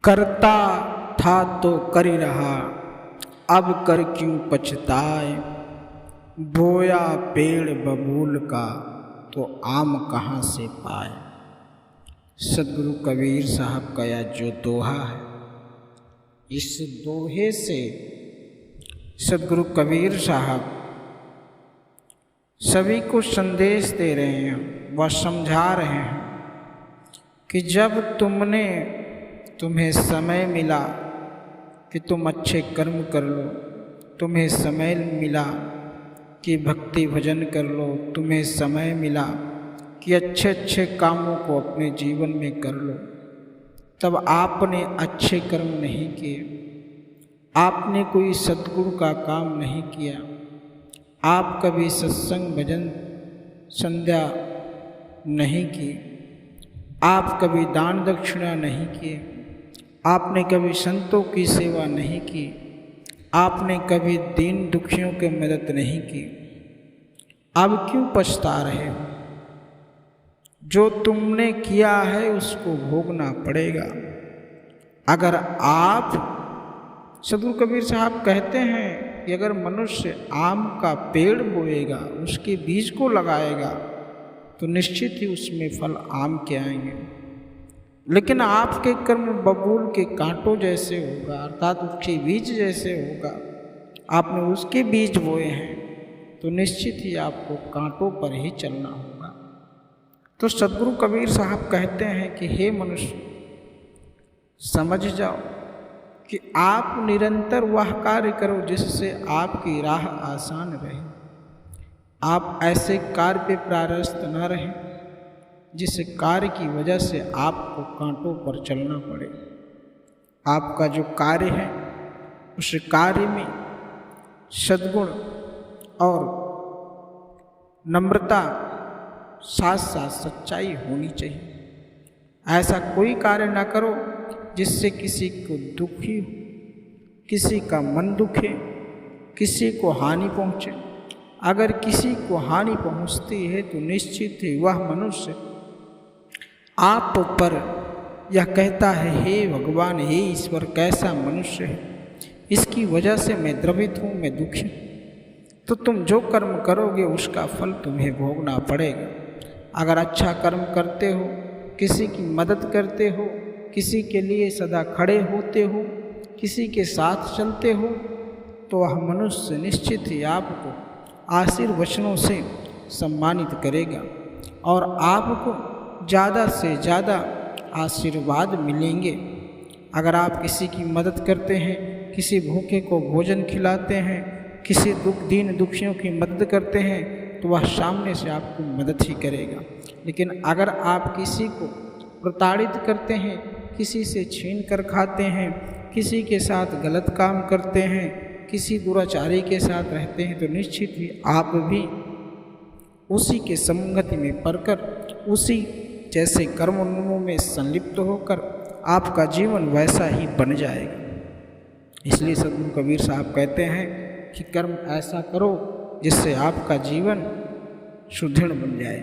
करता था तो कर ही रहा, अब कर क्यों पछताए। बोया पेड़ बबूल का तो आम कहाँ से पाए। सदगुरु कबीर साहब का यह जो दोहा है, इस दोहे से सदगुरु कबीर साहब सभी को संदेश दे रहे हैं, वह समझा रहे हैं कि जब तुम्हें समय मिला कि तुम अच्छे कर्म कर लो, तुम्हें समय मिला कि भक्ति भजन कर लो, तुम्हें समय मिला कि अच्छे अच्छे कामों को अपने जीवन में कर लो, तब आपने अच्छे कर्म नहीं किए, आपने कोई सद्गुरु का काम नहीं किया, आप कभी सत्संग भजन संध्या नहीं की, आप कभी दान दक्षिणा नहीं किए, आपने कभी संतों की सेवा नहीं की, आपने कभी दीन दुखियों की मदद नहीं की। अब क्यों पछता रहे हो? जो तुमने किया है उसको भोगना पड़ेगा। अगर आप, सदगुरु कबीर साहब कहते हैं कि अगर मनुष्य आम का पेड़ बोएगा, उसके बीज को लगाएगा, तो निश्चित ही उसमें फल आम के आएंगे। लेकिन आपके कर्म बबूल के कांटों जैसे होगा, अर्थात उसके बीज जैसे होगा। आपने उसके बीज बोए हैं तो निश्चित ही आपको कांटों पर ही चलना होगा। तो सदगुरु कबीर साहब कहते हैं कि हे मनुष्य, समझ जाओ कि आप निरंतर वह कार्य करो जिससे आपकी राह आसान रहे। आप ऐसे कार्य पे प्रारस्त न रहें जिस कार्य की वजह से आपको कांटों पर चलना पड़े। आपका जो कार्य है उस कार्य में सद्गुण और नम्रता साथ साथ सच्चाई होनी चाहिए। ऐसा कोई कार्य ना करो जिससे किसी को दुखी हो, किसी का मन दुखे, किसी को हानि पहुँचे। अगर किसी को हानि पहुँचती है तो निश्चित ही वह मनुष्य आप पर यह कहता है, हे भगवान, हे ईश्वर, कैसा मनुष्य है, इसकी वजह से मैं द्रवित हूँ, मैं दुखी हूँ। तो तुम जो कर्म करोगे उसका फल तुम्हें भोगना पड़ेगा। अगर अच्छा कर्म करते हो, किसी की मदद करते हो, किसी के लिए सदा खड़े होते हो, किसी के साथ चलते हो, तो वह मनुष्य निश्चित ही आपको आशीर्वचनों से सम्मानित करेगा और आपको ज़्यादा से ज़्यादा आशीर्वाद मिलेंगे। अगर आप किसी की मदद करते हैं, किसी भूखे को भोजन खिलाते हैं, किसी दीन दुखियों की मदद करते हैं, तो वह सामने से आपको मदद ही करेगा। लेकिन अगर आप किसी को प्रताड़ित करते हैं, किसी से छीन कर खाते हैं, किसी के साथ गलत काम करते हैं, किसी दुराचारी के साथ रहते हैं, तो निश्चित ही आप भी उसी के संगति में पड़कर, उसी जैसे कर्मों में संलिप्त होकर आपका जीवन वैसा ही बन जाएगा। इसलिए सदगुरु कबीर साहब कहते हैं कि कर्म ऐसा करो जिससे आपका जीवन सुदृढ़ बन जाए।